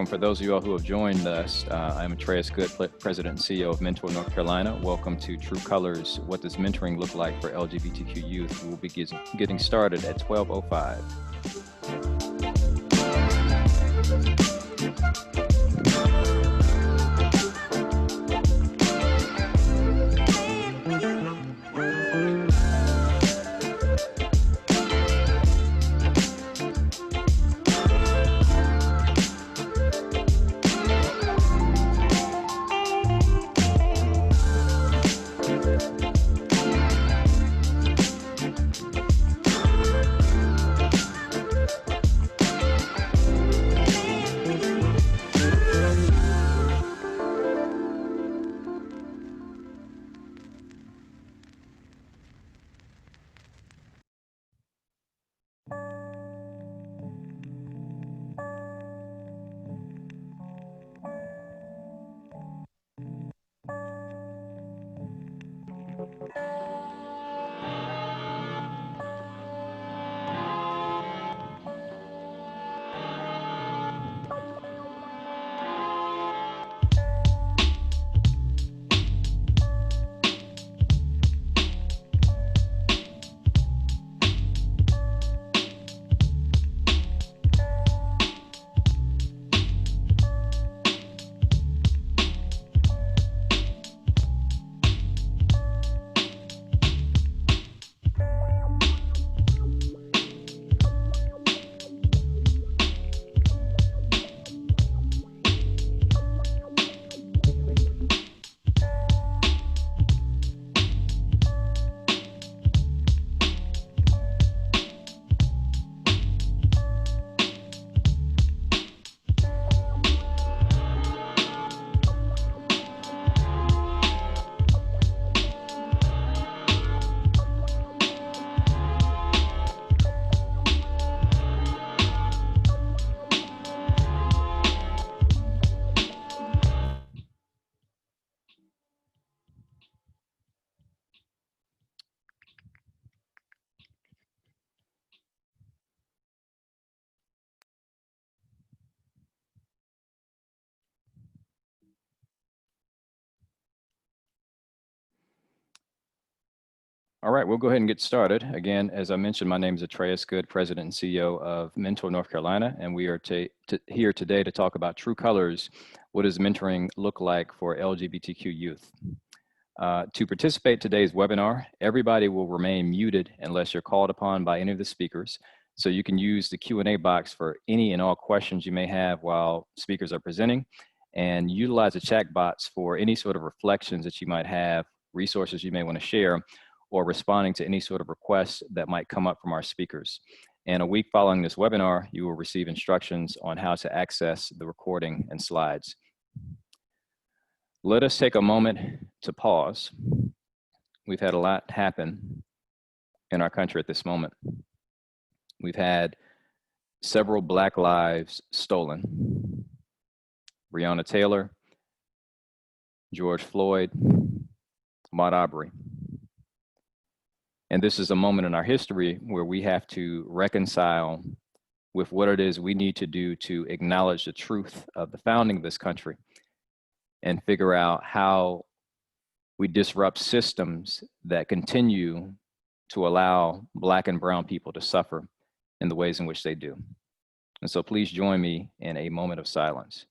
welcome. For those of you all who have joined us, I'm Atreus Good, President and CEO of Mentor North Carolina. Welcome to True Colors, What Does Mentoring Look Like for LGBTQ Youth? We'll be getting started at 12:05. All right, we'll go ahead and get started. Again, as I mentioned, my name is Atreus Good, President and CEO of Mentor North Carolina, and we are here today to talk about True Colors. What does mentoring look like for LGBTQ youth? To participate in today's webinar, everybody will remain muted unless you're called upon by any of the speakers. So you can use the Q&A box for any and all questions you may have while speakers are presenting, and utilize the chat box for any sort of reflections that you might have, resources you may want to share, or responding to any sort of requests that might come up from our speakers. And a week following this webinar, you will receive instructions on how to access the recording and slides. Let us take a moment to pause. We've had a lot happen in our country at this moment. We've had several Black lives stolen. Breonna Taylor, George Floyd, Ahmaud Arbery. And this is a moment in our history where we have to reconcile with what it is we need to do to acknowledge the truth of the founding of this country and figure out how we disrupt systems that continue to allow Black and brown people to suffer in the ways in which they do. And so please join me in a moment of silence.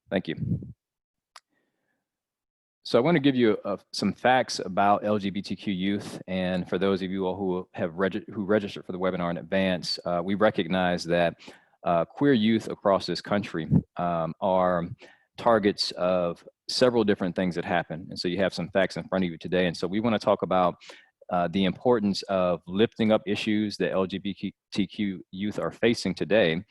Thank you. So I want to give you some facts about LGBTQ youth. And for those of you all who have registered for the webinar in advance, we recognize that queer youth across this country are targets of several different things that happen. And so you have some facts in front of you today. And so we want to talk about the importance of lifting up issues that LGBTQ youth are facing today,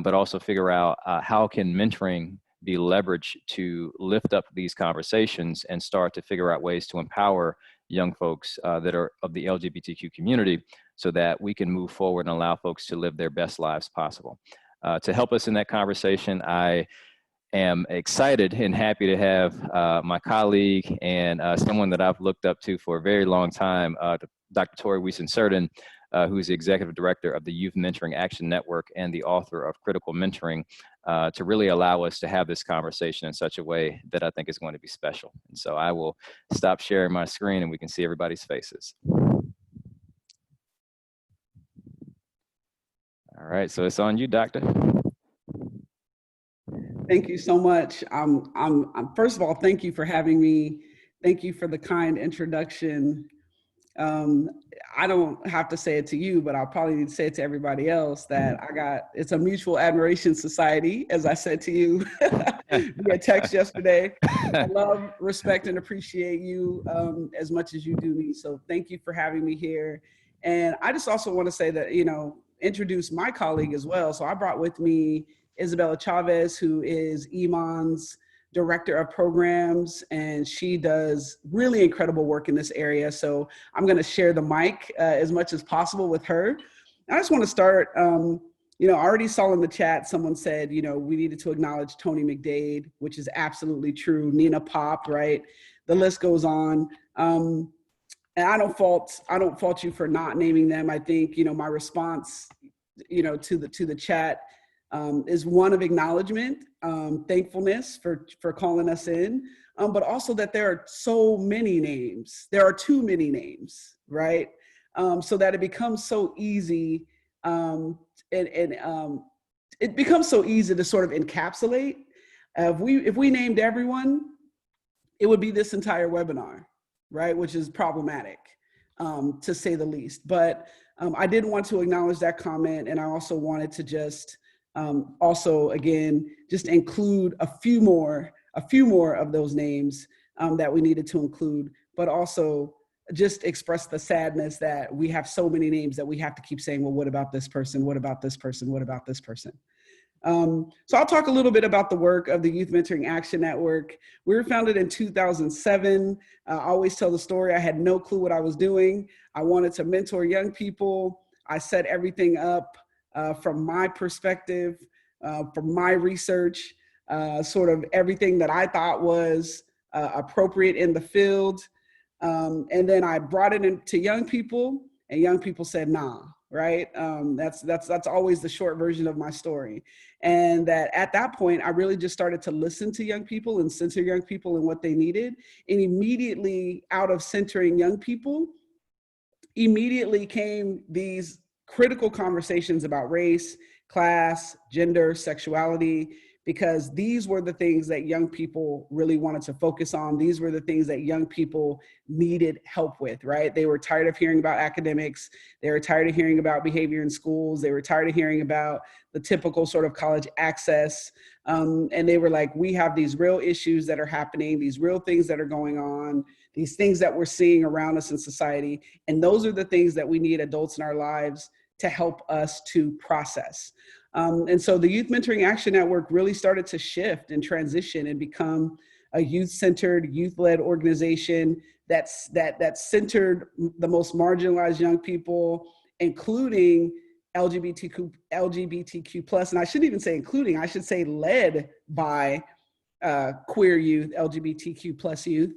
but also figure out how can mentoring be leveraged to lift up these conversations and start to figure out ways to empower young folks that are of the LGBTQ community so that we can move forward and allow folks to live their best lives possible. To help us in that conversation, I am excited and happy to have my colleague and someone that I've looked up to for a very long time, Dr. Tori Wiesen-Certain, who's the Executive Director of the Youth Mentoring Action Network and the author of Critical Mentoring, to really allow us to have this conversation in such a way that I think is going to be special. And so I will stop sharing my screen and we can see everybody's faces. All right, so it's on you, Doctor. Thank you so much. First of all, thank you for having me. Thank you for the kind introduction. I don't have to say it to you, but I'll probably need to say it to everybody else that it's a mutual admiration society, as I said to you via text yesterday. I love, respect, and appreciate you as much as you do me. So thank you for having me here. And I just also want to say that, introduce my colleague as well. So I brought with me Isabella Chavez, who is Iman's Director of Programs, and she does really incredible work in this area. So I'm going to share the mic as much as possible with her. I just want to start, I already saw in the chat, someone said, we needed to acknowledge Tony McDade, which is absolutely true. Nina Pop, right? The list goes on. And I don't fault you for not naming them. I think, my response, to the chat is one of acknowledgement, thankfulness for calling us in, but also that there are so many names. There are too many names, right? So that it becomes so easy, it becomes so easy to sort of encapsulate. If we named everyone, it would be this entire webinar, right? Which is problematic, to say the least. But I did want to acknowledge that comment, and I also wanted to just again, just include a few more of those names that we needed to include, but also just express the sadness that we have so many names that we have to keep saying, well, what about this person? What about this person? What about this person? So I'll talk a little bit about the work of the Youth Mentoring Action Network. We were founded in 2007. I always tell the story. I had no clue what I was doing. I wanted to mentor young people. I set everything up from my perspective, from my research, sort of everything that I thought was appropriate in the field. And then I brought it into young people, and young people said, nah, right? That's always the short version of my story. And that at that point, I really just started to listen to young people and center young people and what they needed. And immediately out of centering young people, immediately came these critical conversations about race, class, gender, sexuality, because these were the things that young people really wanted to focus on. These were the things that young people needed help with, right? They were tired of hearing about academics. They were tired of hearing about behavior in schools. They were tired of hearing about the typical sort of college access. And they were like, we have these real issues that are happening, these real things that are going on, these things that we're seeing around us in society. And those are the things that we need adults in our lives to help us to process. And so the Youth Mentoring Action Network really started to shift and transition and become a youth-centered, youth-led organization that centered the most marginalized young people, including LGBTQ plus, and I shouldn't even say including, I should say led by queer youth, LGBTQ plus youth,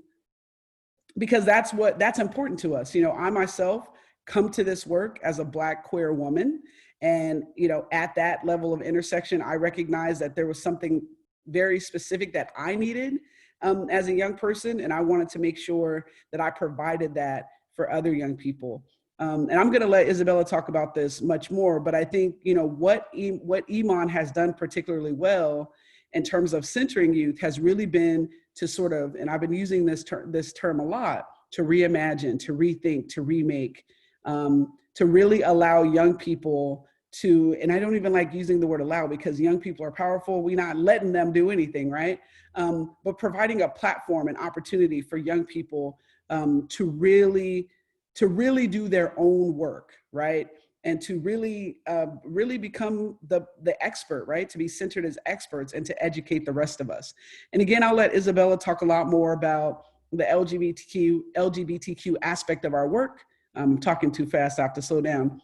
because that's important to us. I myself come to this work as a Black queer woman. And, at that level of intersection, I recognized that there was something very specific that I needed as a young person. And I wanted to make sure that I provided that for other young people. And I'm going to let Isabella talk about this much more. But I think, what Iman has done particularly well in terms of centering youth has really been to sort of, and I've been using this term a lot, to reimagine, to rethink, to remake, to really allow young people to, and I don't even like using the word allow because young people are powerful. We're not letting them do anything, right? But providing a platform and opportunity for young people to really do their own work, right? And to really become the expert, right? To be centered as experts and to educate the rest of us. And again, I'll let Isabella talk a lot more about the LGBTQ aspect of our work. I'm talking too fast, I have to slow down.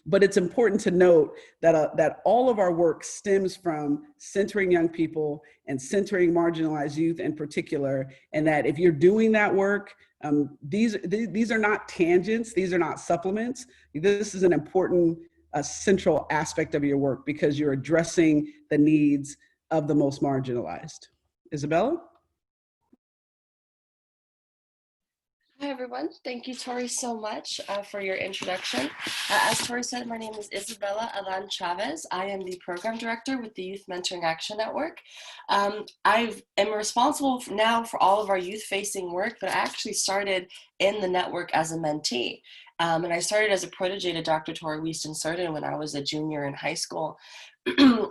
But it's important to note that all of our work stems from centering young people and centering marginalized youth in particular, and that if you're doing that work, these are not tangents, these are not supplements. This is an important central aspect of your work because you're addressing the needs of the most marginalized. Isabella? Hi, everyone. Thank you, Tori, so much for your introduction. As Tori said, my name is Isabella Adan Chavez. I am the program director with the Youth Mentoring Action Network. I am responsible now for all of our youth-facing work, but I actually started in the network as a mentee. And I started as a protege to Dr. Tori Wieston-Surden when I was a junior in high school.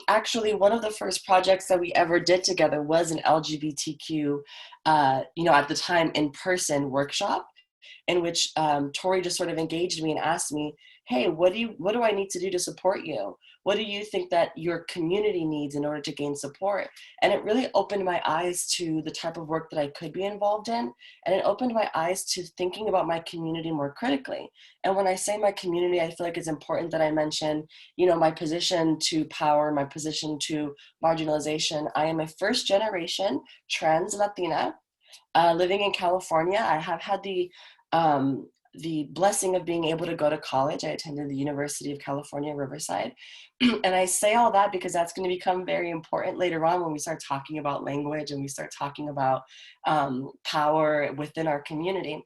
Actually, one of the first projects that we ever did together was an LGBTQ, at the time, in-person workshop in which Tori just sort of engaged me and asked me, hey, what do I need to do to support you? What do you think that your community needs in order to gain support? And it really opened my eyes to the type of work that I could be involved in. And it opened my eyes to thinking about my community more critically. And when I say my community, I feel like it's important that I mention, my position to power, my position to marginalization. I am a first generation trans Latina living in California. I have had the blessing of being able to go to college. I attended the University of California, Riverside. And I say all that because that's going to become very important later on when we start talking about language and we start talking about power within our community.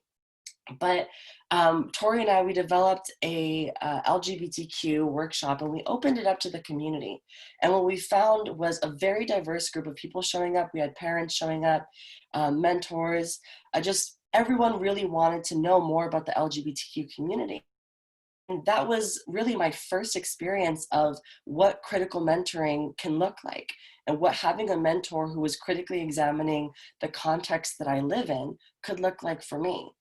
But Tori and I, we developed a LGBTQ workshop and we opened it up to the community. And what we found was a very diverse group of people showing up. We had parents showing up, mentors, just everyone really wanted to know more about the LGBTQ community. And that was really my first experience of what critical mentoring can look like and what having a mentor who was critically examining the context that I live in could look like for me.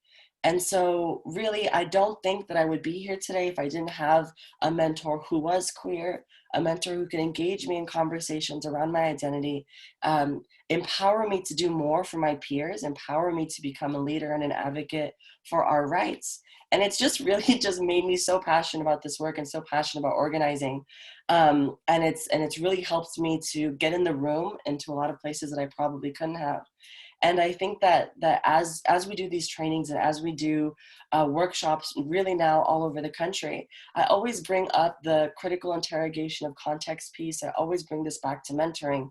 And so really, I don't think that I would be here today if I didn't have a mentor who was queer, a mentor who could engage me in conversations around my identity, empower me to do more for my peers, empower me to become a leader and an advocate for our rights. And it's just really just made me so passionate about this work and so passionate about organizing. And it's really helped me to get in the room into a lot of places that I probably couldn't have. And I think that as we do these trainings and as we do workshops really now all over the country, I always bring up the critical interrogation of context piece. I always bring this back to mentoring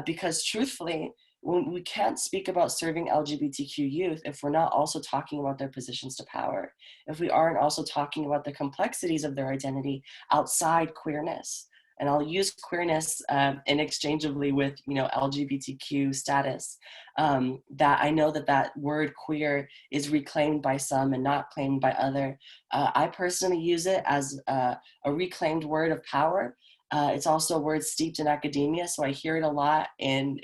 because truthfully, when we can't speak about serving LGBTQ youth if we're not also talking about their positions to power, if we aren't also talking about the complexities of their identity outside queerness. And I'll use queerness interchangeably with, LGBTQ status. That I know that word queer is reclaimed by some and not claimed by other. I personally use it as a reclaimed word of power. It's also a word steeped in academia, so I hear it a lot in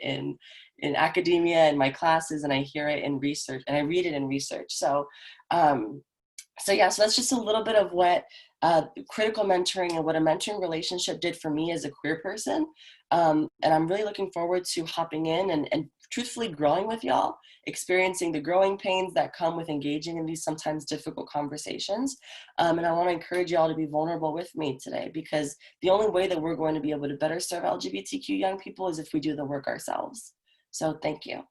academia in my classes, and I hear it in research, and I read it in research. So so that's just a little bit of what critical mentoring and what a mentoring relationship did for me as a queer person. And I'm really looking forward to hopping in and truthfully growing with y'all, experiencing the growing pains that come with engaging in these sometimes difficult conversations. And I want to encourage y'all to be vulnerable with me today, because the only way that we're going to be able to better serve LGBTQ young people is if we do the work ourselves. So thank you.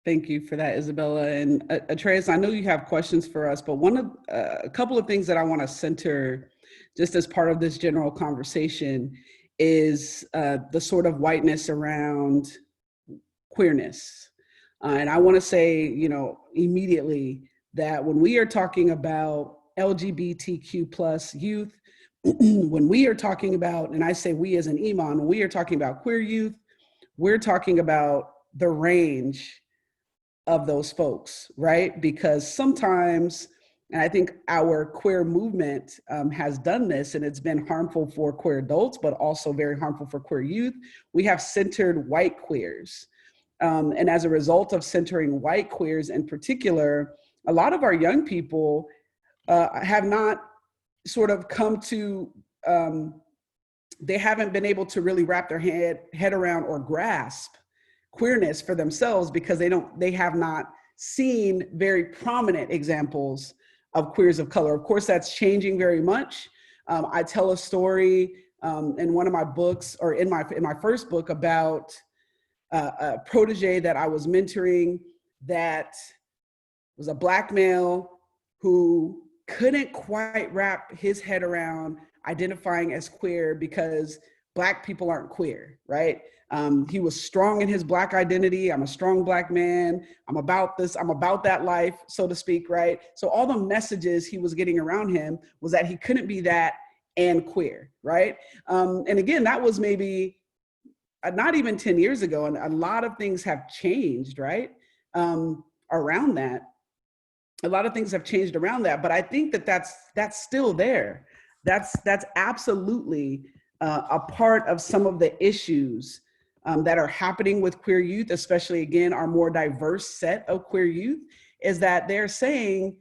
Thank you for that, Isabella. And Atreus, I know you have questions for us, but a couple of things that I want to center just as part of this general conversation is the sort of whiteness around queerness. And I want to say, immediately that when we are talking about LGBTQ plus youth, when we are talking about, and I say we as an Iman, when we are talking about queer youth, we're talking about the range of those folks, right? Because sometimes, and I think our queer movement has done this, and it's been harmful for queer adults, but also very harmful for queer youth. We have centered white queers. And as a result of centering white queers in particular, a lot of our young people have not sort of come to, they haven't been able to really wrap their head around or grasp queerness for themselves because they have not seen very prominent examples of queers of color. Of course, that's changing very much. I tell a story in one of my books, or in my first book, about a protege that I was mentoring that was a Black male who couldn't quite wrap his head around identifying as queer because Black people aren't queer, right? He was strong in his Black identity. I'm a strong Black man. I'm about this. I'm about that life, so to speak, right? So all the messages he was getting around him was that he couldn't be that and queer, right? And again, that was maybe not even 10 years ago, and a lot of things have changed, right? Around that. A lot of things have changed around that, but I think that that's still there. That's absolutely a part of some of the issues that are happening with queer youth, especially, again, our more diverse set of queer youth, is that they're saying,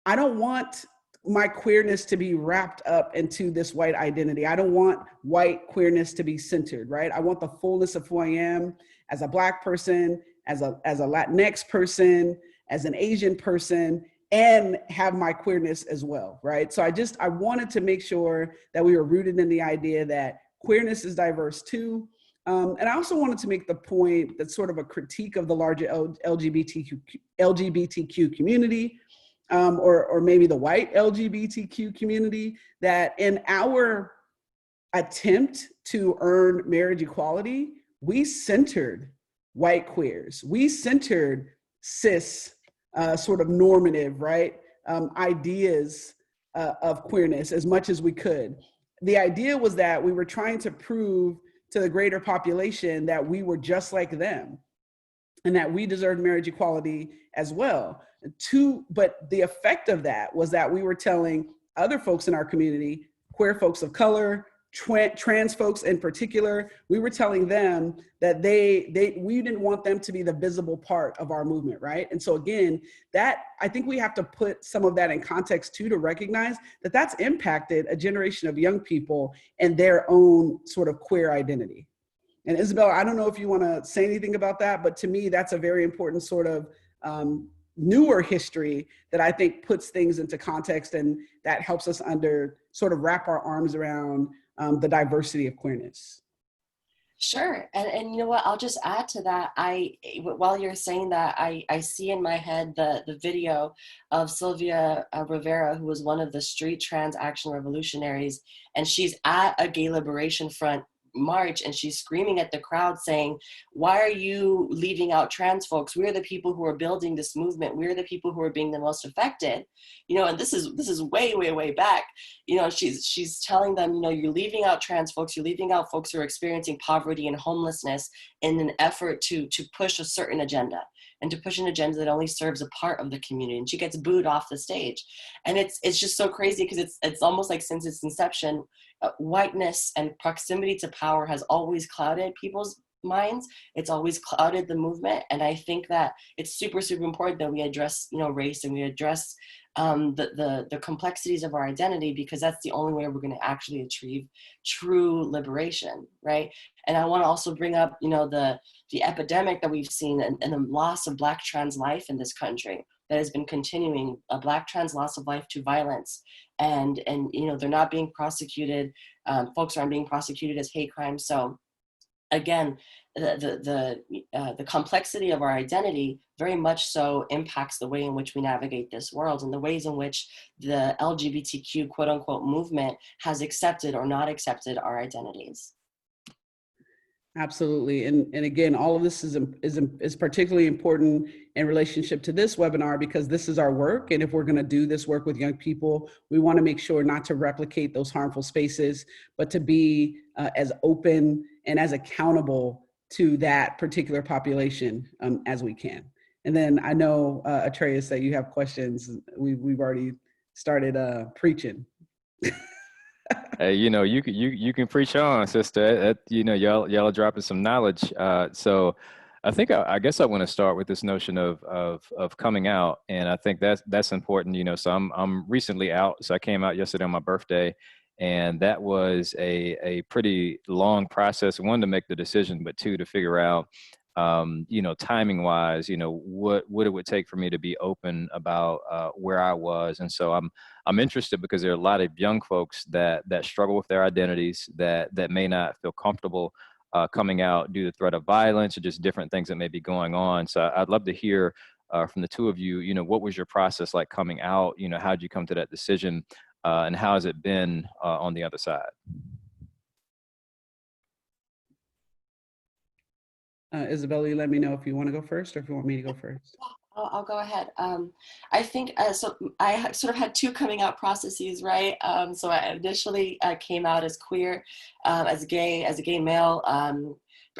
I don't want my queerness to be wrapped up into this white identity. I don't want white queerness to be centered, right? I want the fullness of who I am as a Black person, as a Latinx person, as an Asian person, and have my queerness as well, right? So I wanted to make sure that we were rooted in the idea that queerness is diverse too. And I also wanted to make the point that's sort of a critique of the larger LGBTQ community, or maybe the white LGBTQ community, that in our attempt to earn marriage equality, we centered white queers. We centered cis, sort of normative, right, ideas of queerness as much as we could. The idea was that we were trying to prove to the greater population that we were just like them and that we deserved marriage equality as well. But the effect of that was that we were telling other folks in our community, queer folks of color, trans folks in particular, we were telling them that we didn't want them to be the visible part of our movement, right? And so again, that I think we have to put some of that in context too, to recognize that that's impacted a generation of young people and their own sort of queer identity. And Isabella, I don't know if you want to say anything about that, but to me, that's a very important sort of newer history that I think puts things into context, and that helps us sort of wrap our arms around the diversity of queerness. Sure. And you know what, I'll just add to that. While you're saying that, I see in my head the video of Sylvia Rivera, who was one of the street trans action revolutionaries, and she's at a gay liberation front march and she's screaming at the crowd saying, why are you leaving out trans folks? We're the people who are building this movement. We're the people who are being the most affected, and this is way back. She's telling them, you're leaving out trans folks, you're leaving out folks who are experiencing poverty and homelessness in an effort to push a certain agenda, and to push an agenda that only serves a part of the community. And she gets booed off the stage. And it's just so crazy, because it's almost like since its inception, whiteness and proximity to power has always clouded people's minds. It's always clouded the movement. And I think that it's super important that we address, race, and we address the complexities of our identity, because that's the only way we're going to actually achieve true liberation, right? And I want to also bring up, the epidemic that we've seen and the loss of Black trans life in this country that has been continuing, a Black trans loss of life to violence. And they're not being prosecuted. Folks aren't being prosecuted as hate crimes. So again, the complexity of our identity very much so impacts the way in which we navigate this world, and the ways in which the LGBTQ quote unquote movement has accepted or not accepted our identities. Absolutely. And again, all of this is particularly important in relationship to this webinar, because this is our work. And if we're going to do this work with young people, we want to make sure not to replicate those harmful spaces, but to be as open and as accountable to that particular population as we can. And then I know, Atreus, that you have questions. We've already started preaching. Hey, you can preach on, sister. Y'all are dropping some knowledge. So I think I guess I want to start with this notion of coming out, and I think that's important. So I'm recently out. So I came out yesterday on my birthday, and that was a pretty long process. One, to make the decision, but two, to figure out timing wise, what it would take for me to be open about where I was. And so I'm interested because there are a lot of young folks that struggle with their identities, that may not feel comfortable coming out due to threat of violence or just different things that may be going on. So I'd love to hear from the two of you, what was your process like coming out? How did you come to that decision? And how has it been on the other side? Isabella, you let me know if you want to go first or if you want me to go first. I'll go ahead. I think so. I sort of had two coming out processes, right? So I initially came out as queer, as a gay male.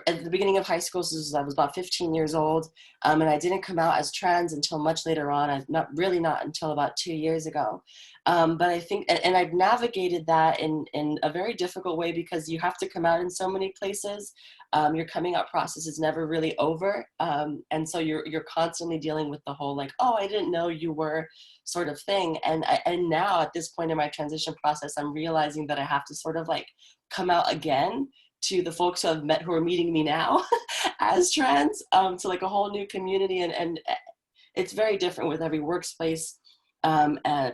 At the beginning of high school, so I was about 15 years old, and I didn't come out as trans until much later on. Not until about 2 years ago. But I think, and I've navigated that in a very difficult way because you have to come out in so many places. Your coming out process is never really over, and so you're constantly dealing with the whole like, oh, I didn't know you were sort of thing. And now at this point in my transition process, I'm realizing that I have to sort of like come out again to the folks who are meeting me now as trans, to like a whole new community, and it's very different with every workplace,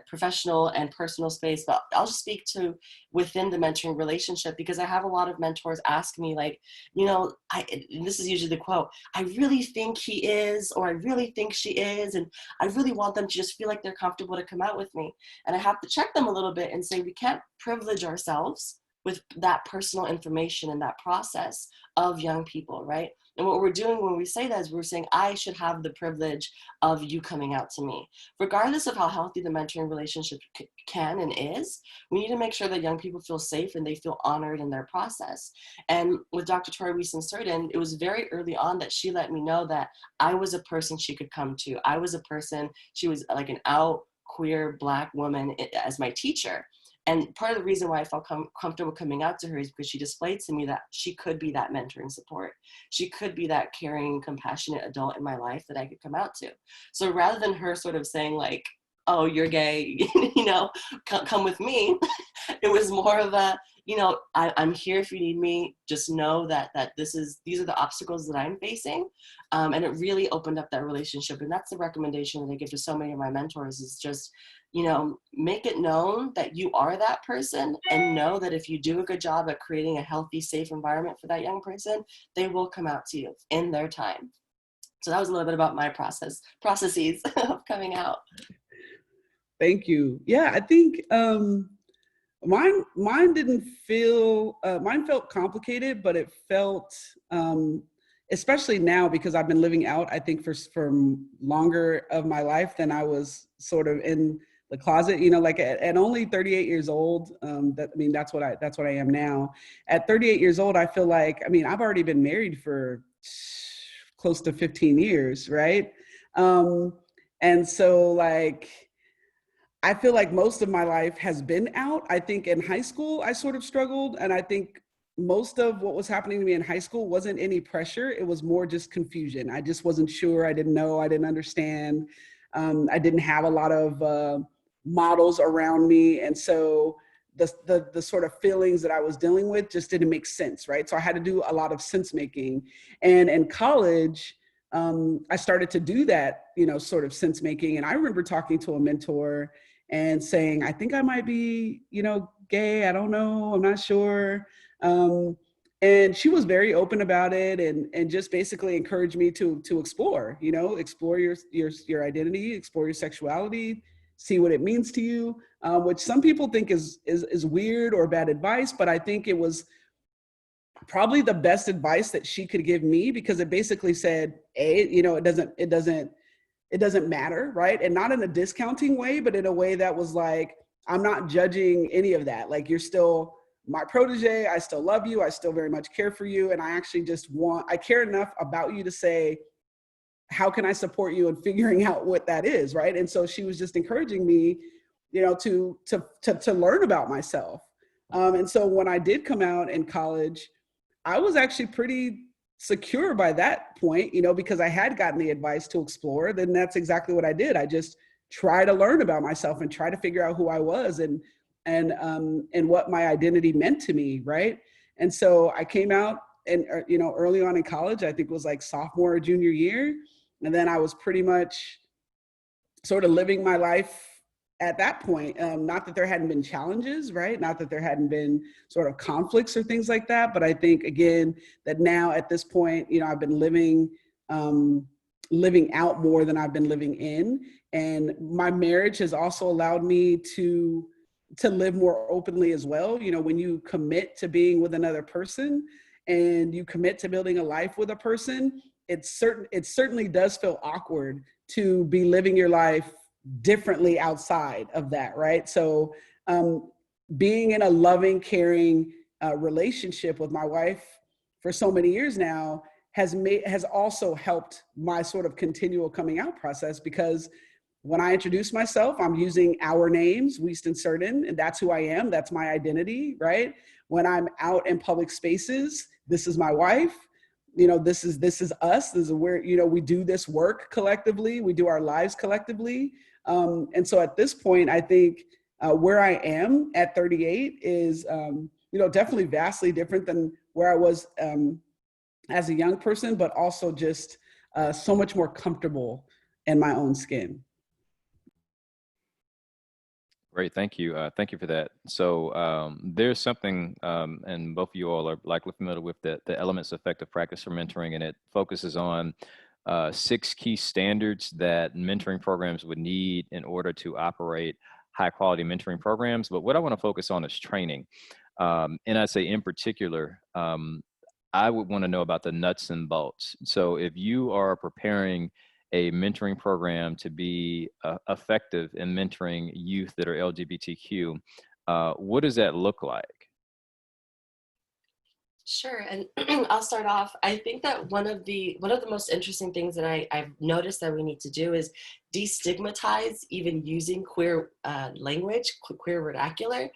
professional and personal space. But I'll just speak to within the mentoring relationship, because I have a lot of mentors ask me like, and this is usually the quote, I really think he is, or I really think she is, and I really want them to just feel like they're comfortable to come out with me. And I have to check them a little bit and say, we can't privilege ourselves with that personal information and that process of young people, right? And what we're doing when we say that is we're saying, I should have the privilege of you coming out to me. Regardless of how healthy the mentoring relationship can and is, we need to make sure that young people feel safe and they feel honored in their process. And with Dr. Tori Wiesen-Surden, it was very early on that she let me know that I was a person she could come to. I was a person, she was like an out queer Black woman as my teacher. And part of the reason why I felt comfortable coming out to her is because she displayed to me that she could be that mentoring support. She could be that caring, compassionate adult in my life that I could come out to. So rather than her sort of saying like, oh, you're gay, come with me, it was more of a, I'm here if you need me. Just know that these are the obstacles that I'm facing. And it really opened up that relationship. And that's the recommendation that I give to so many of my mentors is just, make it known that you are that person, and know that if you do a good job at creating a healthy, safe environment for that young person, they will come out to you in their time. So that was a little bit about my processes of coming out. Thank you. Yeah, I think mine didn't feel, mine felt complicated, but it felt, especially now because I've been living out, I think for longer of my life than I was sort of in the closet, like at only 38 years old, that's what I am now. At 38 years old, I feel like, I've already been married for close to 15 years, right? And so like, I feel like most of my life has been out. I think in high school, I sort of struggled. And I think most of what was happening to me in high school wasn't any pressure. It was more just confusion. I just wasn't sure. I didn't know. I didn't understand. I didn't have a lot of models around me. And so the sort of feelings that I was dealing with just didn't make sense, right? So I had to do a lot of sense making. And in college, I started to do that, sort of sense making. And I remember talking to a mentor and saying, I think I might be, gay. I don't know. I'm not sure. And she was very open about it and just basically encouraged me to explore, explore your identity, explore your sexuality, see what it means to you, which some people think is weird or bad advice, but I think it was probably the best advice that she could give me, because it basically said, it doesn't matter, right? And not in a discounting way, but in a way that was like, I'm not judging any of that. Like, you're still my protege. I still love you. I still very much care for you. And I actually I care enough about you to say, how can I support you in figuring out what that is, right? And so she was just encouraging me, to learn about myself. And so when I did come out in college, I was actually pretty secure by that point, because I had gotten the advice to explore. Then that's exactly what I did. I just try to learn about myself and try to figure out who I was and what my identity meant to me, right? And so I came out and early on in college. I think it was like sophomore or junior year. And then I was pretty much sort of living my life at that point. Not that there hadn't been challenges, right? Not that there hadn't been sort of conflicts or things like that. But I think, again, that now at this point, I've been living out more than I've been living in. And my marriage has also allowed me to live more openly as well. When you commit to being with another person and you commit to building a life with a person, it certainly does feel awkward to be living your life differently outside of that, right? So being in a loving, caring relationship with my wife for so many years now has also helped my sort of continual coming out process, because when I introduce myself, I'm using our names, Wieston Certain, and that's who I am. That's my identity, right? When I'm out in public spaces, this is my wife. This is us. This is where, we do this work collectively. We do our lives collectively. And so at this point, I think where I am at 38 is, definitely vastly different than where I was as a young person, but also just so much more comfortable in my own skin. Great, thank you. Thank you for that. So there's something, and both of you all are likely familiar with the Elements Effective Practice for Mentoring, and it focuses on 6 key standards that mentoring programs would need in order to operate high quality mentoring programs. But what I want to focus on is training. And I say in particular, I would want to know about the nuts and bolts. So if you are preparing a mentoring program to be effective in mentoring youth that are LGBTQ, what does that look like? Sure, and I'll start off. I think that one of the most interesting things that I've noticed that we need to do is destigmatize even using queer language, queer vernacular.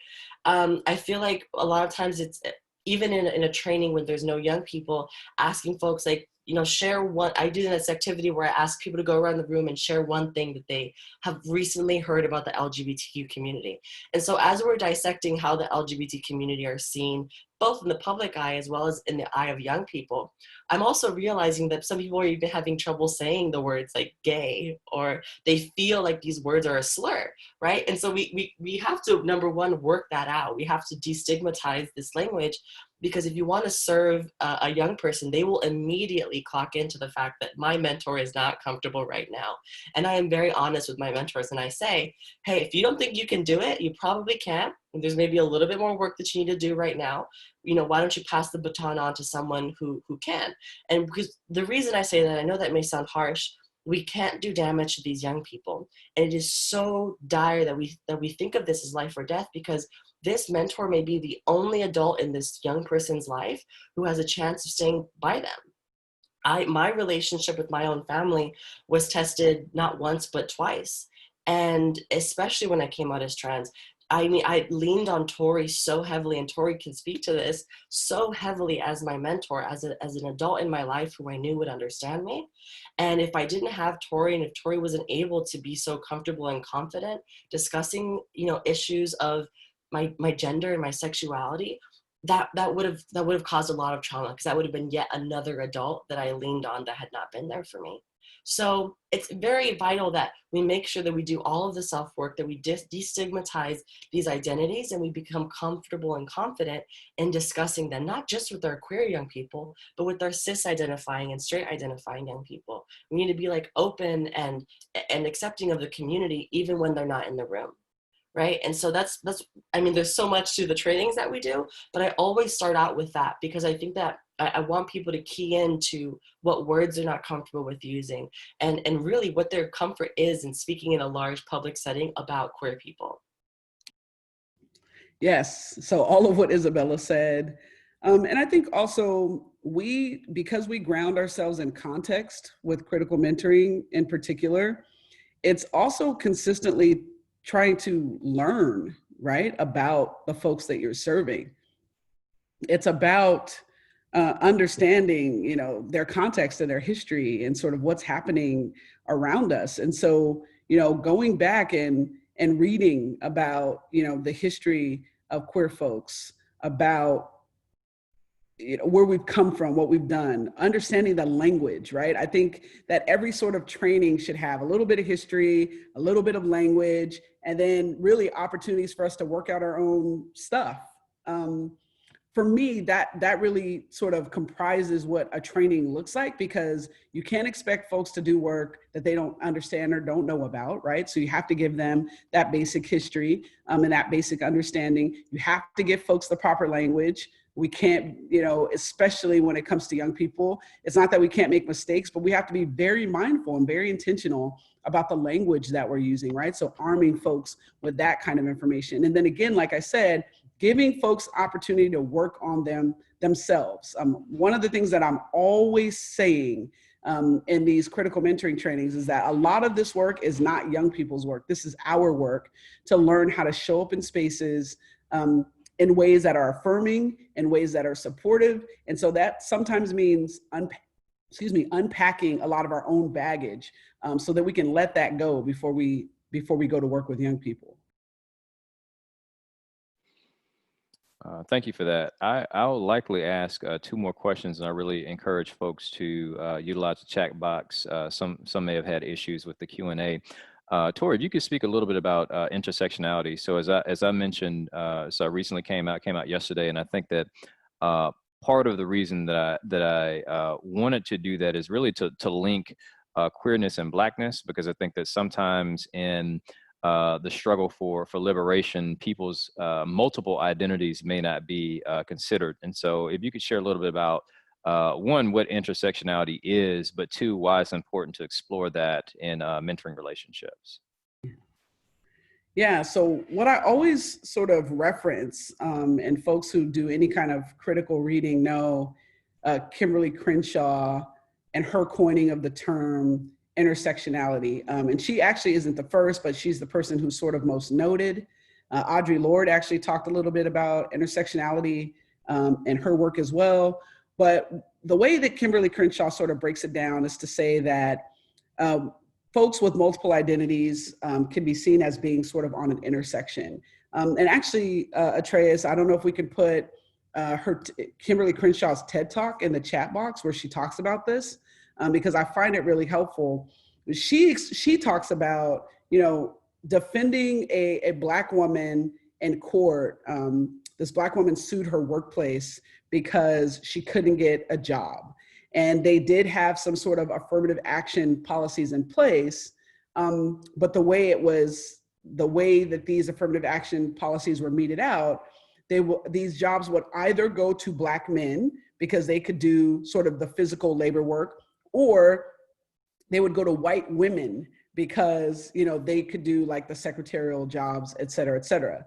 I feel like a lot of times it's even in a training when there's no young people, asking folks like, share one. I do this activity where I ask people to go around the room and share one thing that they have recently heard about the LGBTQ community. And so as we're dissecting how the LGBT community are seen, both in the public eye as well as in the eye of young people, I'm also realizing that some people are even having trouble saying the words like gay, or they feel like these words are a slur, right? And so we have to, number one, work that out. We have to destigmatize this language, because if you want to serve a young person, they will immediately clock into the fact that my mentor is not comfortable right now. And I am very honest with my mentors, and I say, hey, if you don't think you can do it, you probably can't. There's maybe a little bit more work that you need to do right now. Why don't you pass the baton on to someone who can? And because the reason I say that, I know that may sound harsh, we can't do damage to these young people. And it is so dire that we think of this as life or death, because this mentor may be the only adult in this young person's life who has a chance of staying by them. My relationship with my own family was tested not once, but twice. And especially when I came out as trans, I leaned on Tori so heavily, and Tori can speak to this, so heavily as my mentor, as an adult in my life who I knew would understand me. And if I didn't have Tori, and if Tori wasn't able to be so comfortable and confident discussing, issues of my gender and my sexuality, that would have caused a lot of trauma, because that would have been yet another adult that I leaned on that had not been there for me. So it's very vital that we make sure that we do all of the self-work, that we destigmatize these identities, and we become comfortable and confident in discussing them, not just with our queer young people, but with our cis-identifying and straight-identifying young people. We need to be like open and accepting of the community, even when they're not in the room. Right. And so that's, there's so much to the trainings that we do, but I always start out with that, because I think that I want people to key into what words they're not comfortable with using, and really what their comfort is in speaking in a large public setting about queer people. Yes. So all of what Isabella said. And I think also because we ground ourselves in context with critical mentoring in particular, it's also consistently trying to learn, right, about the folks that you're serving. It's about understanding, their context and their history and sort of what's happening around us. And so, going back and reading about, the history of queer folks, about where we've come from, what we've done, understanding the language, right? I think that every sort of training should have a little bit of history, a little bit of language, and then really opportunities for us to work out our own stuff. For me, that really sort of comprises what a training looks like, because you can't expect folks to do work that they don't understand or don't know about, right? So you have to give them that basic history and that basic understanding. You have to give folks the proper language. We can't, especially when it comes to young people, it's not that we can't make mistakes, but we have to be very mindful and very intentional about the language that we're using, right? So arming folks with that kind of information. And then again, like I said, giving folks opportunity to work on themselves. One of the things that I'm always saying in these critical mentoring trainings is that a lot of this work is not young people's work. This is our work to learn how to show up in spaces in ways that are affirming, in ways that are supportive. And so that sometimes means unpacking a lot of our own baggage so that we can let that go before we go to work with young people. Thank you for that. I'll likely ask 2 more questions, and I really encourage folks to utilize the chat box. Some may have had issues with the Q&A. Tori, if you could speak a little bit about intersectionality. So as I mentioned, so I recently came out yesterday, and I think that part of the reason that I wanted to do that is really to link queerness and Blackness, because I think that sometimes in the struggle for liberation, people's multiple identities may not be considered. And so if you could share a little bit about, 1, what intersectionality is, but 2, why it's important to explore that in mentoring relationships. Yeah, so what I always sort of reference, and folks who do any kind of critical reading know Kimberly Crenshaw and her coining of the term intersectionality. And she actually isn't the first, but she's the person who's sort of most noted. Audre Lorde actually talked a little bit about intersectionality in her work as well. But the way that Kimberly Crenshaw sort of breaks it down is to say that folks with multiple identities can be seen as being sort of on an intersection. And actually, Atreus, I don't know if we could put Kimberly Crenshaw's TED Talk in the chat box where she talks about this, because I find it really helpful. She talks about, defending a Black woman in court. This Black woman sued her workplace because she couldn't get a job. And they did have some sort of affirmative action policies in place, but the way that these affirmative action policies were meted out, these jobs would either go to Black men because they could do sort of the physical labor work, or they would go to white women because they could do like the secretarial jobs, et cetera, et cetera.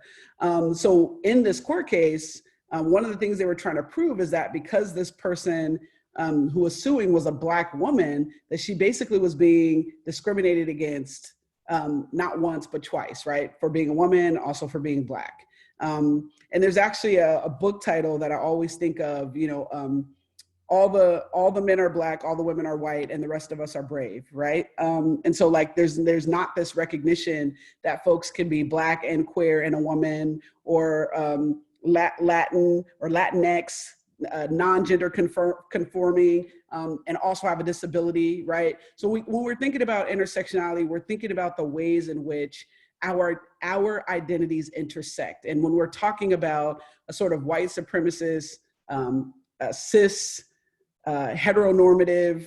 So in this court case, one of the things they were trying to prove is that because this person who was suing was a Black woman, that she basically was being discriminated against, not once, but twice, right? For being a woman, also for being Black. And there's actually a book title that I always think of, all the men are Black, all the women are white, and the rest of us are brave, right? And so like there's not this recognition that folks can be Black and queer and a woman, or Latin or Latinx, non-gender conforming, and also have a disability, right? So when we're thinking about intersectionality, we're thinking about the ways in which our identities intersect. And when we're talking about a sort of white supremacist, cis, heteronormative,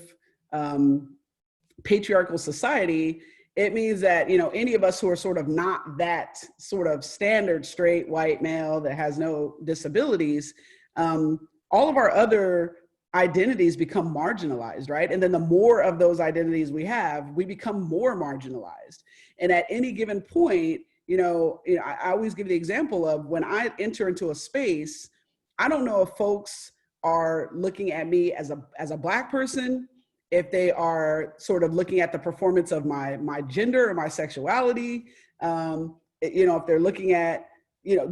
patriarchal society, it means that, any of us who are sort of not that sort of standard straight white male that has no disabilities, all of our other identities become marginalized, right? And then the more of those identities we have, we become more marginalized. And at any given point, I always give the example of when I enter into a space, I don't know if folks are looking at me as a Black person, if they are sort of looking at the performance of my gender or my sexuality, if they're looking at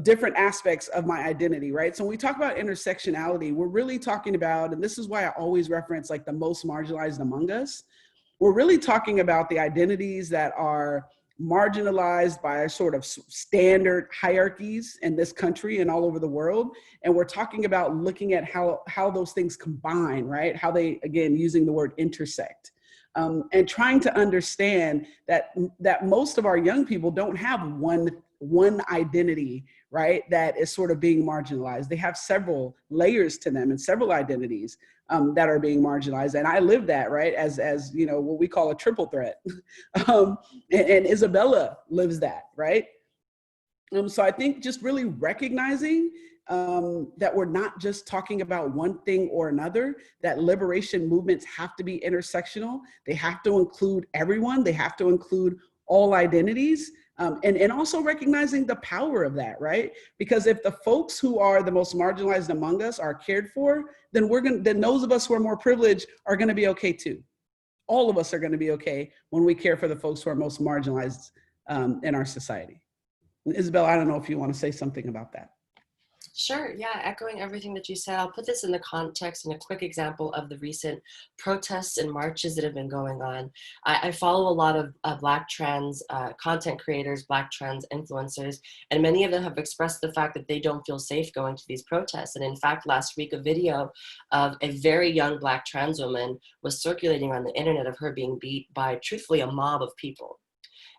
different aspects of my identity, right? So when we talk about intersectionality, we're really talking about, and this is why I always reference like the most marginalized among us, we're really talking about the identities that are marginalized by sort of standard hierarchies in this country and all over the world. And we're talking about looking at how those things combine, right? How they, again, using the word intersect. And trying to understand that most of our young people don't have one identity, right, that is sort of being marginalized. They have several layers to them and several identities that are being marginalized. And I live that, right, as you know, what we call a triple threat. And Isabella lives that, right? So I think just really recognizing that we're not just talking about one thing or another, that liberation movements have to be intersectional. They have to include everyone. They have to include all identities. And also recognizing the power of that, right? Because if the folks who are the most marginalized among us are cared for, then then those of us who are more privileged are gonna be okay too. All of us are gonna be okay when we care for the folks who are most marginalized in our society. Isabel, I don't know if you want to say something about that. Sure, yeah, echoing everything that you said. I'll put this in the context and a quick example of the recent protests and marches that have been going on. I follow a lot of Black trans content creators, Black trans influencers, and many of them have expressed the fact that they don't feel safe going to these protests. And in fact, last week, a video of a very young Black trans woman was circulating on the internet of her being beat by, truthfully, a mob of people.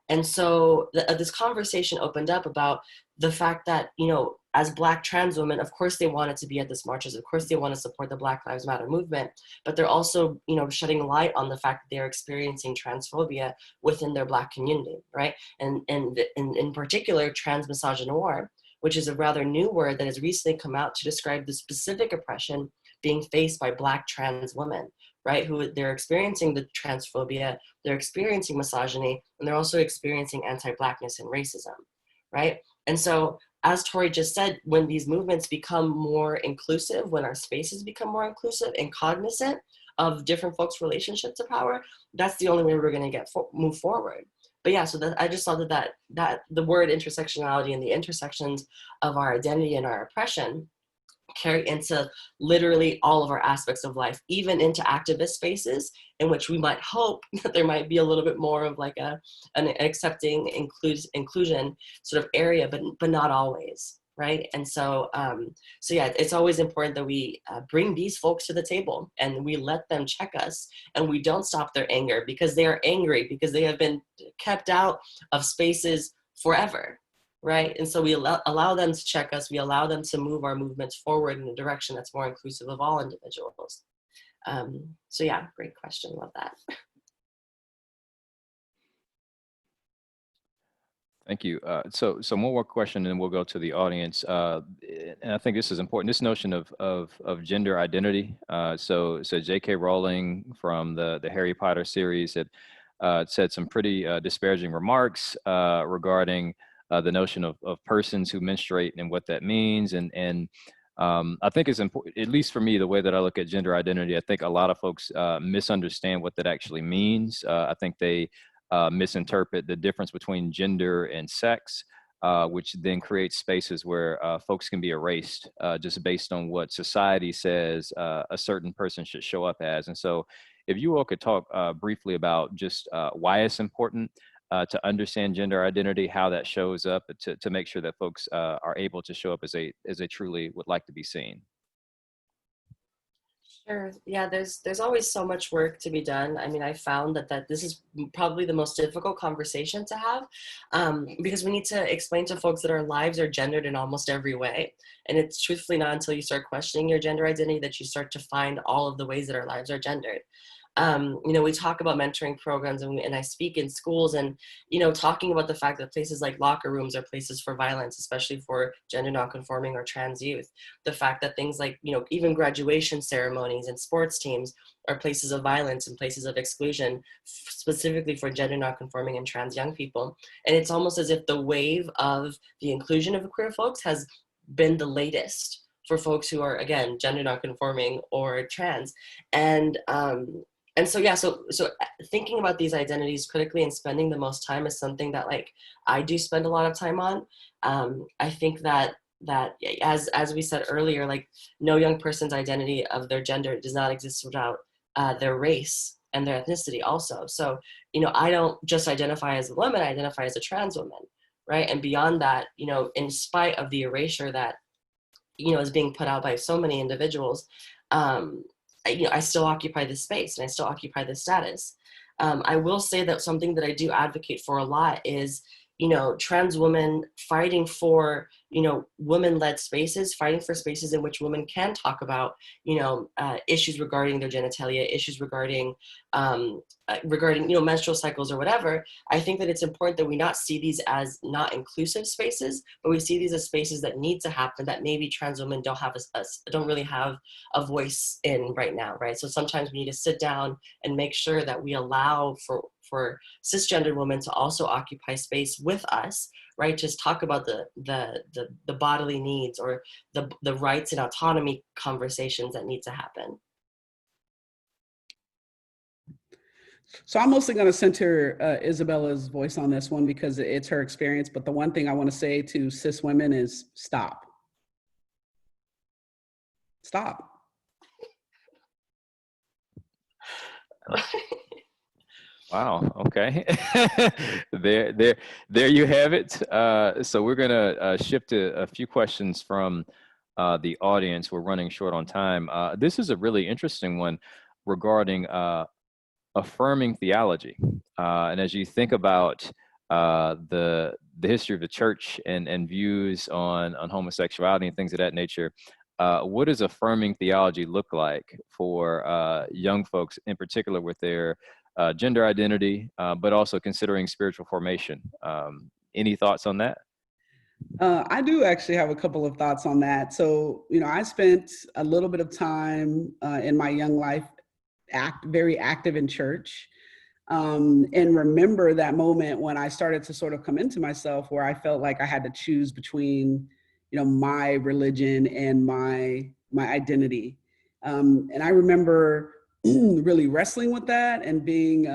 And so this conversation opened up about the fact that, you know, as Black trans women, of course they wanted to be at this marches. Of course they want to support the Black Lives Matter movement, but they're also, you know, shedding light on the fact that they're experiencing transphobia within their Black community, right? And in particular, trans misogynoir, which is a rather new word that has recently come out to describe the specific oppression being faced by Black trans women, right? Who they're experiencing the transphobia, they're experiencing misogyny, and they're also experiencing anti-Blackness and racism, right? And so, as Tori just said, when these movements become more inclusive, when our spaces become more inclusive and cognizant of different folks' relationship to power, that's the only way we're going to move forward. But yeah, so I just saw that the word intersectionality and the intersections of our identity and our oppression carry into literally all of our aspects of life, even into activist spaces in which we might hope that there might be a little bit more of like an accepting inclusion sort of area, but not always, right? And so so yeah, it's always important that we bring these folks to the table and we let them check us, and we don't stop their anger because they are angry because they have been kept out of spaces forever. Right. And so we allow them to check us. We allow them to move our movements forward in a direction that's more inclusive of all individuals. So yeah, great question. Love that. Thank you. So one more question, and then we'll go to the audience. And I think this is important. This notion of gender identity. So J.K. Rowling from the Harry Potter series had said some pretty disparaging remarks regarding the notion of persons who menstruate and what that means. And I think it's important, at least for me, the way that I look at gender identity, I think a lot of folks misunderstand what that actually means. I think they misinterpret the difference between gender and sex, which then creates spaces where folks can be erased just based on what society says a certain person should show up as. And so if you all could talk briefly about just why it's important to understand gender identity, how that shows up, to make sure that folks are able to show up as they truly would like to be seen. Sure. Yeah, there's always so much work to be done. I mean, I found that this is probably the most difficult conversation to have because we need to explain to folks that our lives are gendered in almost every way. And it's truthfully not until you start questioning your gender identity that you start to find all of the ways that our lives are gendered. You know, we talk about mentoring programs and I speak in schools and, you know, talking about the fact that places like locker rooms are places for violence, especially for gender nonconforming or trans youth. The fact that things like, you know, even graduation ceremonies and sports teams are places of violence and places of exclusion, specifically for gender nonconforming and trans young people. And it's almost as if the wave of the inclusion of queer folks has been the latest for folks who are, again, gender nonconforming or trans. And so, yeah, so thinking about these identities critically and spending the most time is something that, like, I do spend a lot of time on. I think that as we said earlier, like, no young person's identity of their gender does not exist without their race, and their ethnicity also. So, I don't just identify as a woman, I identify as a trans woman, right? And beyond that, in spite of the erasure that, is being put out by so many individuals, I still occupy this space and I still occupy this status. I will say that something that I do advocate for a lot is, trans women fighting for, women-led spaces, fighting for spaces in which women can talk about, issues regarding their genitalia, issues regarding, menstrual cycles or whatever. I think that it's important that we not see these as not inclusive spaces, but we see these as spaces that need to happen that maybe trans women don't really have a voice in right now, right? So sometimes we need to sit down and make sure that we allow for cisgender women to also occupy space with us, right? Just talk about the bodily needs or the rights and autonomy conversations that need to happen. So I'm mostly going to center Isabella's voice on this one because it's her experience. But the one thing I want to say to cis women is stop. Stop. Wow. Okay. There you have it. So we're gonna shift to a few questions from the audience. We're running short on time. This is a really interesting one regarding affirming theology. And as you think about the history of the church and views on homosexuality and things of that nature, what does affirming theology look like for young folks, in particular with their gender identity, but also considering spiritual formation? Any thoughts on that? I do actually have a couple of thoughts on that. So, I spent a little bit of time in my young life very active in church, and remember that moment when I started to sort of come into myself where I felt like I had to choose between, my religion and my identity. And I remember really wrestling with that and being,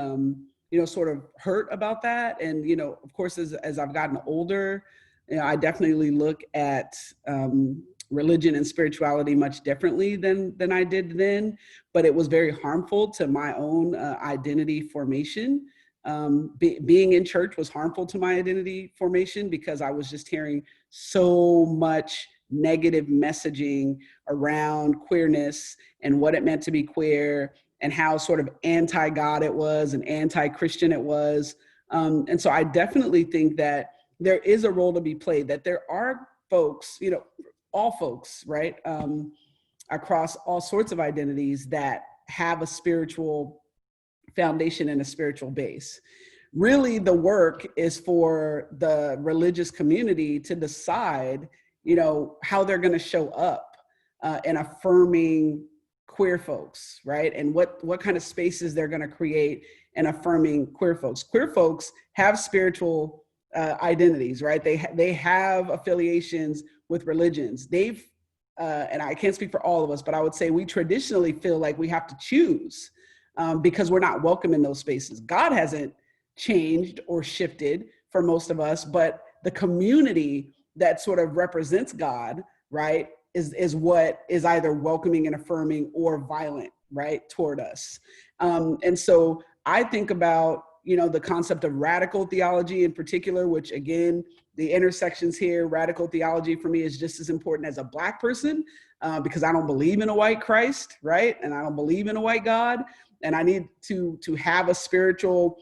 sort of hurt about that. And, of course, as I've gotten older, I definitely look at religion and spirituality much differently than I did then, but it was very harmful to my own identity formation. Being in church was harmful to my identity formation because I was just hearing so much negative messaging around queerness and what it meant to be queer and how sort of anti-God it was and anti-Christian it was. And so I definitely think that there is a role to be played, that there are folks, all folks, right, across all sorts of identities that have a spiritual foundation and a spiritual base. Really, the work is for the religious community to decide, how they're going to show up in affirming queer folks, right? And what kind of spaces they're going to create in affirming queer folks. Queer folks have spiritual identities, right? They have affiliations with religions. They've, and I can't speak for all of us, but I would say we traditionally feel like we have to choose because we're not welcome in those spaces. God hasn't changed or shifted for most of us, but the community that sort of represents God, right, is what is either welcoming and affirming or violent, right, toward us. And so I think about, the concept of radical theology in particular, which again, the intersections here, radical theology for me is just as important as a Black person because I don't believe in a white Christ, right? And I don't believe in a white God. And I need to have a spirituality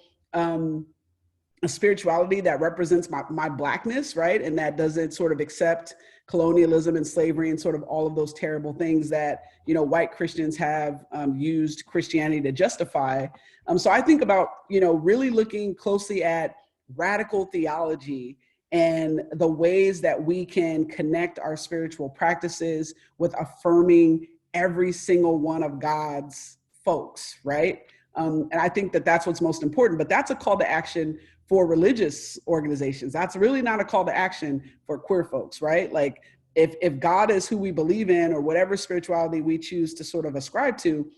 that represents my Blackness, right? And that doesn't sort of accept colonialism and slavery and sort of all of those terrible things that, white Christians have used Christianity to justify. So I think about, really looking closely at radical theology and the ways that we can connect our spiritual practices with affirming every single one of God's folks, right? And I think that that's what's most important, but that's a call to action for religious organizations. That's really not a call to action for queer folks, right? Like if God is who we believe in or whatever spirituality we choose to sort of ascribe to,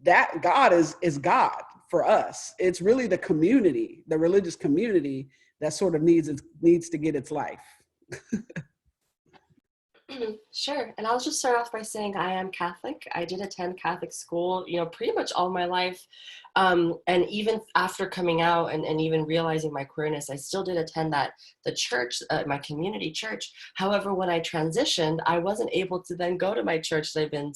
that God is God for us. It's really the community, the religious community that sort of needs to get its life. Sure. And I'll just start off by saying I am Catholic. I did attend Catholic school, pretty much all my life. And even after coming out and even realizing my queerness, I still did attend the church, my community church. However, when I transitioned, I wasn't able to then go to my church that I've been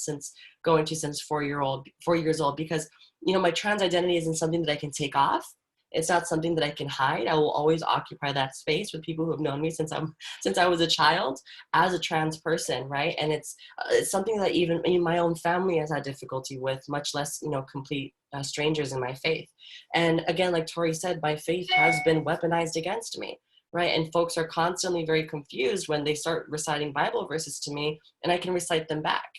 going to since 4 years old, because, my trans identity isn't something that I can take off. It's not something that I can hide. I will always occupy that space with people who have known me since I was a child as a trans person, right? And it's something that even in my own family has had difficulty with, much less, complete strangers in my faith. And again, like Tori said, my faith has been weaponized against me, right? And folks are constantly very confused when they start reciting Bible verses to me, and I can recite them back.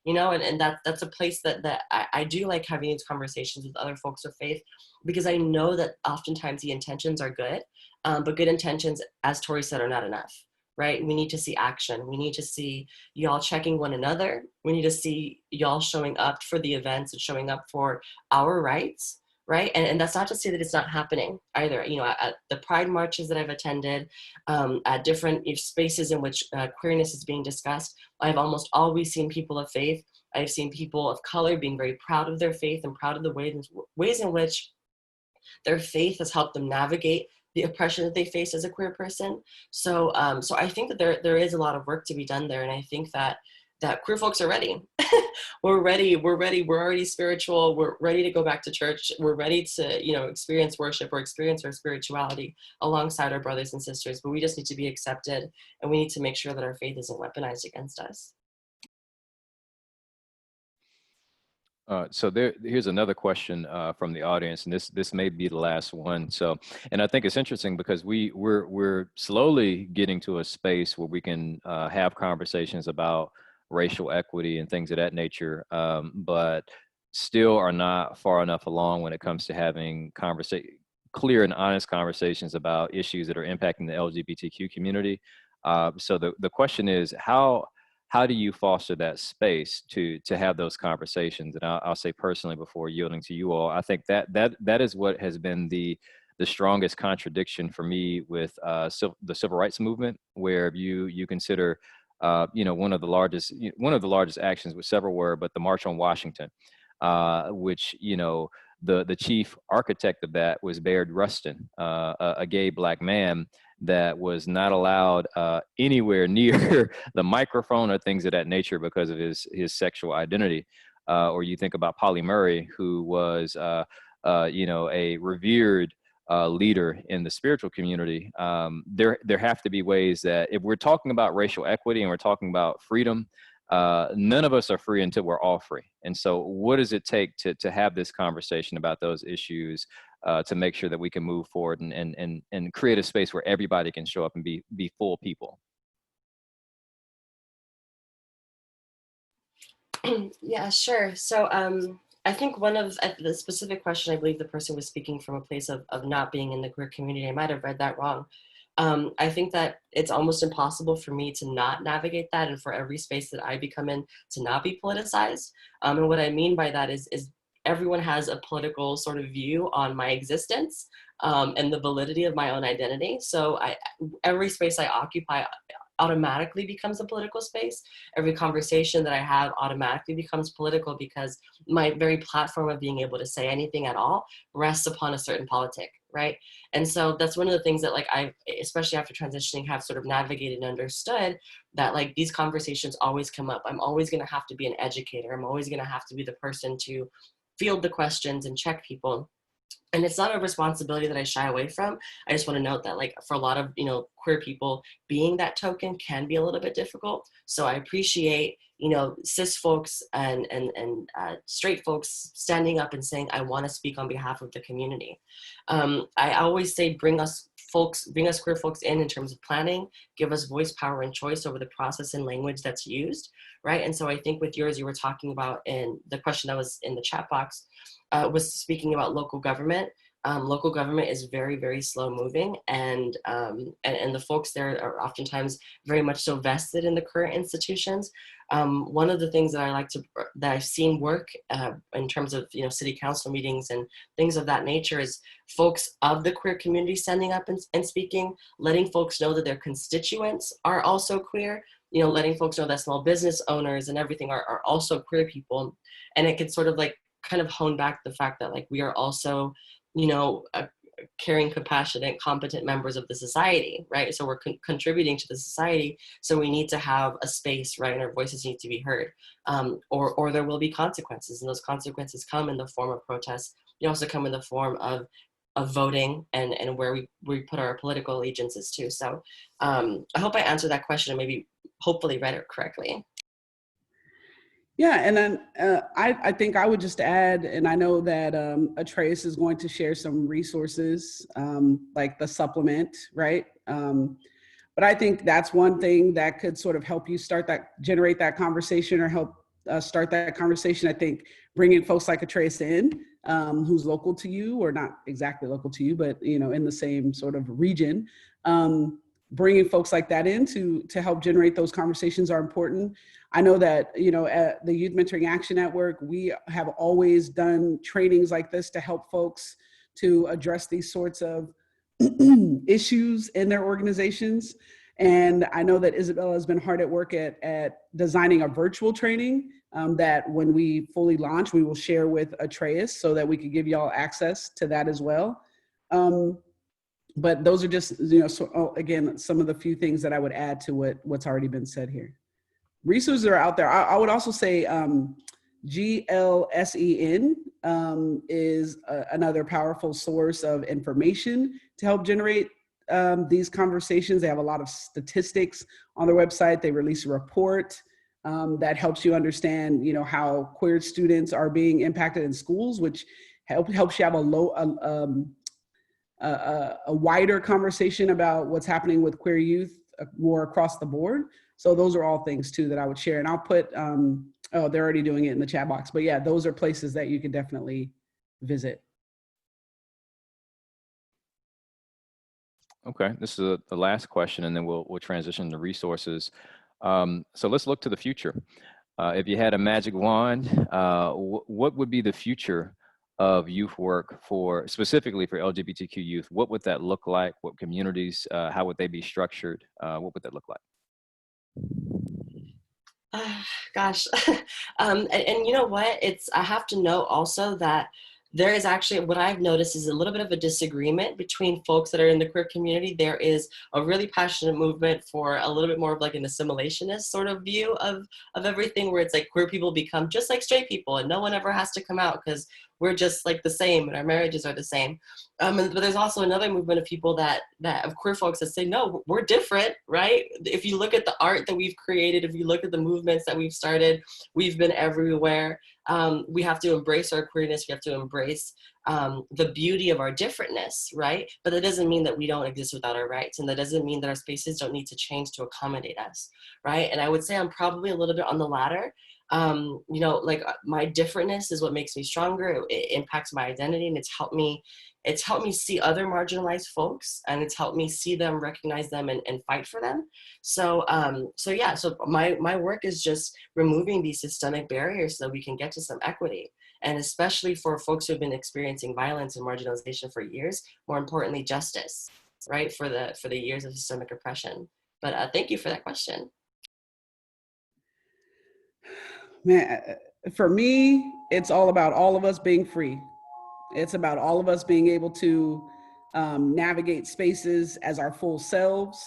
And that's a place that I do like having these conversations with other folks of faith, because I know that oftentimes the intentions are good, but good intentions, as Tori said, are not enough, right? We need to see action. We need to see y'all checking one another. We need to see y'all showing up for the events and showing up for our rights, right? And that's not to say that it's not happening either. At the Pride marches that I've attended, at different spaces in which queerness is being discussed, I've almost always seen people of faith. I've seen people of color being very proud of their faith and proud of the ways in which their faith has helped them navigate the oppression that they face as a queer person. So I think that there is a lot of work to be done there. And I think that queer folks are ready. We're ready. We're already spiritual. We're ready to go back to church. We're ready to, experience worship or experience our spirituality alongside our brothers and sisters. But we just need to be accepted, and we need to make sure that our faith isn't weaponized against us. So here's another question from the audience, and this may be the last one. So, and I think it's interesting because we're slowly getting to a space where we can have conversations about racial equity and things of that nature, but still are not far enough along when it comes to having clear and honest conversations about issues that are impacting the LGBTQ community. So the question is, how do you foster that space to have those conversations? And I'll say personally, before yielding to you all, I think that is what has been the strongest contradiction for me with the civil rights movement, where you consider one of the largest actions, which several were, but the March on Washington, which the chief architect of that was Baird Rustin, a gay Black man that was not allowed anywhere near the microphone or things of that nature because of his sexual identity. Or you think about Polly Murray, who was a revered leader in the spiritual community. There have to be ways that if we're talking about racial equity and we're talking about freedom, none of us are free until we're all free. And so what does it take to have this conversation about those issues, to make sure that we can move forward and create a space where everybody can show up and be full people? Yeah, sure. So I think one of the specific question, I believe the person was speaking from a place of not being in the queer community. I might have read that wrong. I think that it's almost impossible for me to not navigate that, and for every space that I become in to not be politicized. And what I mean by that is everyone has a political sort of view on my existence, and the validity of my own identity. So every space I occupy automatically becomes a political space. Every conversation that I have automatically becomes political, because my very platform of being able to say anything at all rests upon a certain politic, right? And so that's one of the things that I, especially after transitioning, have sort of navigated and understood, that these conversations always come up. I'm always going to have to be an educator. I'm always going to have to be the person to field the questions and check people. And it's not a responsibility that I shy away from. I just want to note that for a lot of, queer people, being that token can be a little bit difficult. So I appreciate, cis folks and straight folks standing up and saying, I want to speak on behalf of the community. I always say, bring us queer folks in terms of planning, give us voice, power, and choice over the process and language that's used, right? And so I think with yours, you were talking about, in the question that was in the chat box, was speaking about local government. Local government is very, very slow moving, and the folks there are oftentimes very much so vested in the current institutions. One of the things that that I've seen work in terms of city council meetings and things of that nature is folks of the queer community standing up and speaking, letting folks know that their constituents are also queer, you know, letting folks know that small business owners and everything are also queer people. And it could sort of like kind of hone back the fact that like we are also, you know, caring, compassionate, competent members of the society, right? So we're contributing to the society. So we need to have a space, right? And our voices need to be heard, or there will be consequences. And those consequences come in the form of protests. They also come in the form of voting and where we put our political allegiances to. So I hope I answered that question and maybe hopefully read it correctly. Yeah, and then I think I would just add, and I know that Atreus is going to share some resources like the supplement, right? But I think that's one thing that could sort of help you generate that conversation or help start that conversation. I think bringing folks like Atreus in, who's local to you, or not exactly local to you, but you know, in the same sort of region, bringing folks like that in to help generate those conversations are important. I know that, you know, at the Youth Mentoring Action Network, we have always done trainings like this to help folks to address these sorts of issues in their organizations. And I know that Isabella has been hard at work at designing a virtual training that when we fully launch, we will share with Atreus so that we could give y'all access to that as well. But those are just, you know, so again, some of the few things that I would add to what's already been said here. Resources are out there. I would also say GLSEN is another powerful source of information to help generate these conversations. They have a lot of statistics on their website. They release a report that helps you understand, you know, how queer students are being impacted in schools, which helps you have a wider conversation about what's happening with queer youth more across the board. So those are all things too that I would share. And I'll put, oh, they're already doing it in the chat box, but yeah, those are places that you can definitely visit. Okay, this is the last question, and then we'll transition to resources. So let's look to the future. If you had a magic wand, what would be the future of youth work specifically for LGBTQ youth? What would that look like? What communities, how would they be structured? What would that look like? Gosh, and you know what? I have to know also that there is actually, what I've noticed is a little bit of a disagreement between folks that are in the queer community. There is a really passionate movement for a little bit more of like an assimilationist sort of view of everything, where it's like queer people become just like straight people and no one ever has to come out because we're just like the same and our marriages are the same. But there's also another movement of people of queer folks that say, no, we're different, right? If you look at the art that we've created, if you look at the movements that we've started, we've been everywhere. We have to embrace our queerness. We have to embrace the beauty of our differentness, right? But that doesn't mean that we don't exist without our rights. And that doesn't mean that our spaces don't need to change to accommodate us, right? And I would say I'm probably a little bit on the latter. You know, like my differentness is what makes me stronger. It impacts my identity, and it's helped me see other marginalized folks, and it's helped me see them, recognize them, and fight for them. So yeah, so my work is just removing these systemic barriers so that we can get to some equity. And especially for folks who have been experiencing violence and marginalization for years, more importantly, justice, right? For the years of systemic oppression. But thank you for that question. Man, for me, it's all about all of us being free. It's about all of us being able to navigate spaces as our full selves,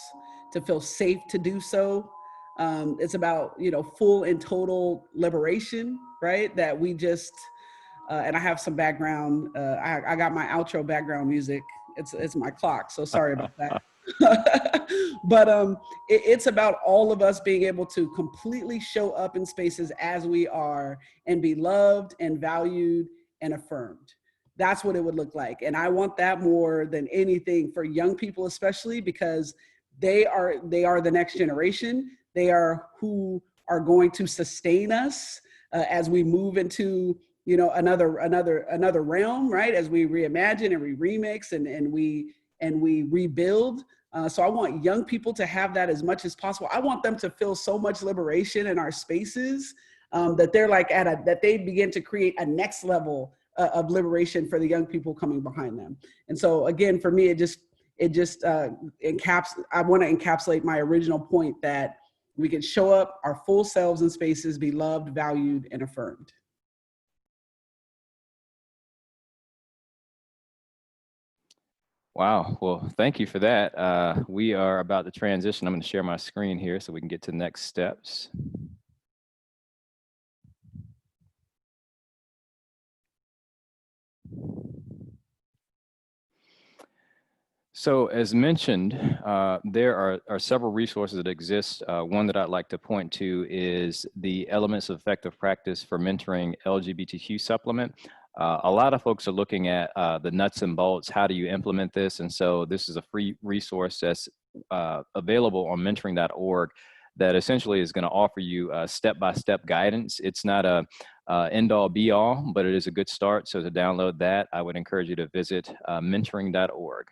to feel safe to do so. It's about, you know, full and total liberation, right? That we just, and I have some background, I got my outro background music. It's my clock, so sorry about that. But it's about all of us being able to completely show up in spaces as we are and be loved and valued and affirmed. That's what it would look like. And I want that more than anything for young people, especially because they are the next generation. They are who are going to sustain us as we move into, you know, another realm, right? As we reimagine and we remix and we rebuild. So I want young people to have that as much as possible. I want them to feel so much liberation in our spaces that they're like that they begin to create a next level of liberation for the young people coming behind them. And so again, for me, I want to encapsulate my original point that We can show up our full selves in spaces, be loved, valued, and affirmed. Wow. Well, thank you for that. We are about to transition. I'm going to share my screen here so we can get to next steps. So as mentioned, there are several resources that exist. One that I'd like to point to is the Elements of Effective Practice for Mentoring LGBTQ supplement. A lot of folks are looking at the nuts and bolts. How do you implement this? And so this is a free resource that's available on mentoring.org that essentially is going to offer you step-by-step guidance. It's not a end-all be-all, but it is a good start. So to download that, I would encourage you to visit mentoring.org.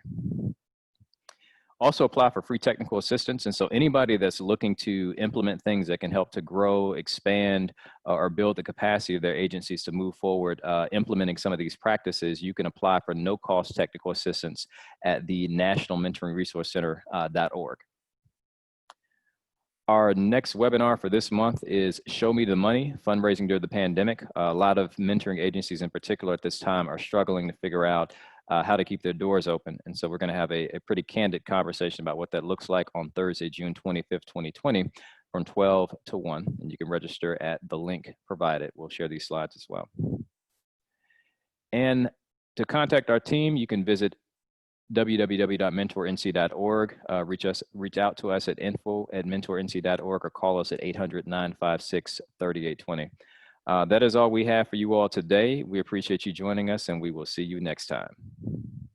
Also apply for free technical assistance. And so anybody that's looking to implement things that can help to grow, expand, or build the capacity of their agencies to move forward, implementing some of these practices, you can apply for no-cost technical assistance at the National Mentoring Resource Center.org. Our next webinar for this month is Show Me the Money, Fundraising During the Pandemic. A lot of mentoring agencies in particular at this time are struggling to figure out how to keep their doors open. And so we're going to have a pretty candid conversation about what that looks like on Thursday, June 25th, 2020 from 12 to 1. And you can register at the link provided. We'll share these slides as well. And to contact our team, you can visit www.mentornc.org. Reach out to us at info@mentornc.org or call us at 800-956-3820. That is all we have for you all today. We appreciate you joining us, and we will see you next time.